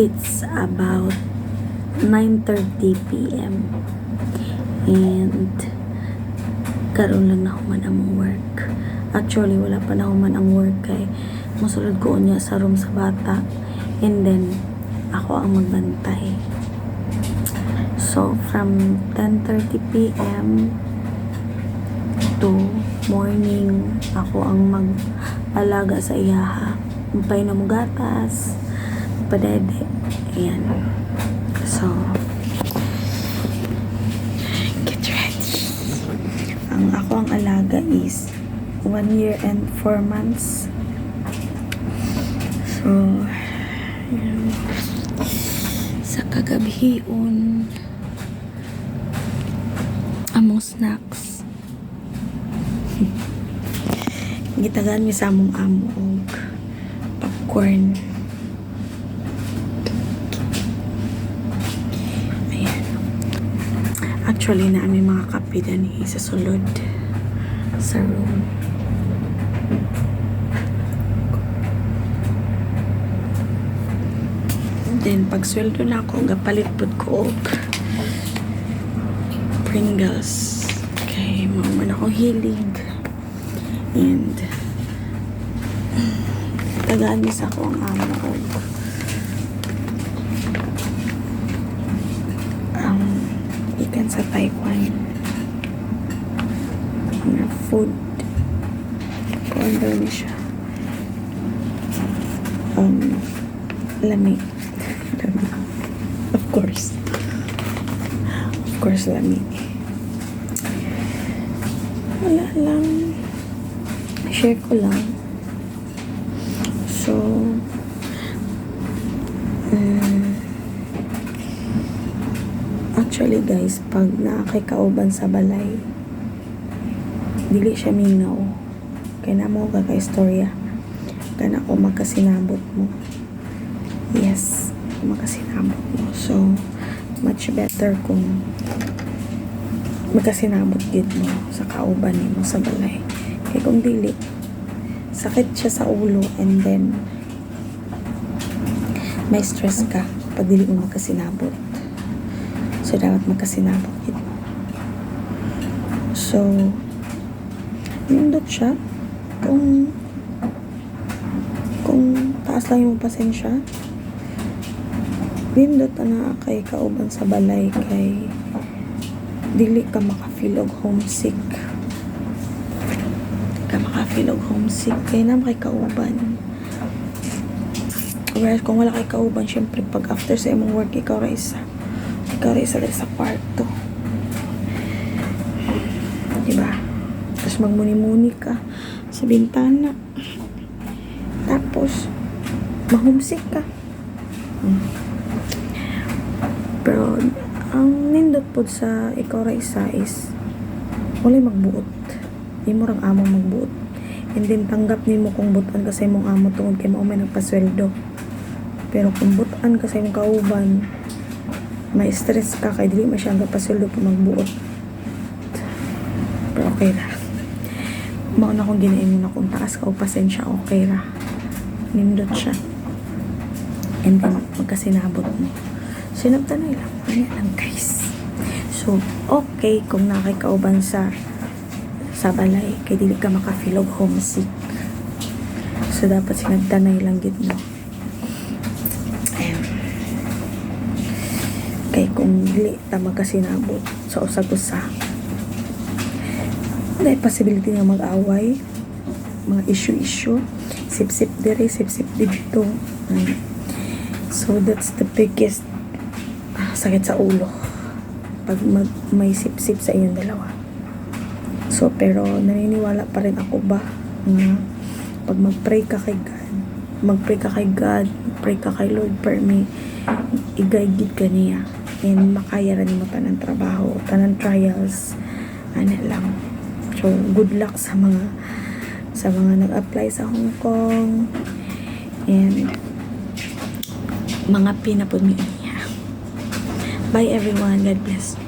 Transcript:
It's about 9:30 p.m. And karon lang na human ang work. Actually, wala pa na human ang work kay musulod ko niya sa room sa bata. And then, ako ang magbantay. So, from 10:30 p.m. to morning, ako ang mag-alaga sa iyaha. Painom gatas, padede. Ayan. So, get ready. Ang ako ang alaga is 1 year and 4 months. So, ayan. Sa kagabihion, among snacks. Gitagaan mi sa among amo og popcorn. Ayan. Actually, na aming mga kape dani sa sulod sa room. Then, pag sweldo na ako, gapalit pod ko og Pringles. Okay, mauman ako hilig. And tagaan mis ako ang amo og ikan sa Taiwan na food. Order mi siya. Lami. Of course, lami. Wala lang. Share ko lang. So, actually guys, pag nakakikauban sa balay, dili siya minaw. Kaya na mo kaka-istorya. Kaya na ako magkasinabot mo. Yes, magkasinabot mo. So, much better kung magkasinabot gid mo sa kauban mo sa balay. Kaya kung dili, sakit siya sa ulo and then may stress ka pag dili mo magkasinabot. So, dapat magkasinabot gid. So, nindot siya kung taas lang yung pasensya. Nindot na kay kauban sa balay kay dili ka maka-feel og homesick. Kaya na kay kauban. Whereas kung wala kay kauban, syempre pag after sa imong work, ikaw ra isa dali sa kwarto. Diba? Tapos magmuni-muni ka sa bintana. Tapos ma-homesick ka. Pero ang nindot po sa ikaw ra isa is walay magbuot. Di mo rang amo magbuot. And then tanggap nimo kung butan ka sa imong amo tungod kay mao may nagpasweldo. Pero kung butan ka sa imong kauban, may stress ka kay dili masyang pasweldo pa magbuot. Pero okay ra. Mao na kung ginain mo na kung taas ka o pasensya, okay ra. Nindot siya. And then magkasinabot mo. Sinabtanay lang. Ayan lang guys. So, okay kung nakikauban sa balay kay dili ka maka-feel og homesick. So, dapat sinabtanay lang gid mo. Ayan. Kay kung dili ta magkasinabot sa usag-usa, may possibility nga mag-away, mga issue, sip-sip diri, sip-sip dito. So, that's the biggest sakit sa ulo pag may sip-sip sa inyong dalawa. So, pero naniniwala pa rin ako ba na pag mag-pray ka kay God, pray ka kay Lord for me, i-guide ka niya and makaya rin mo tanang trabaho, tanang trials, ano lang. So, good luck sa mga nag-apply sa Hong Kong and mga pinapod niya. Bye everyone. God bless.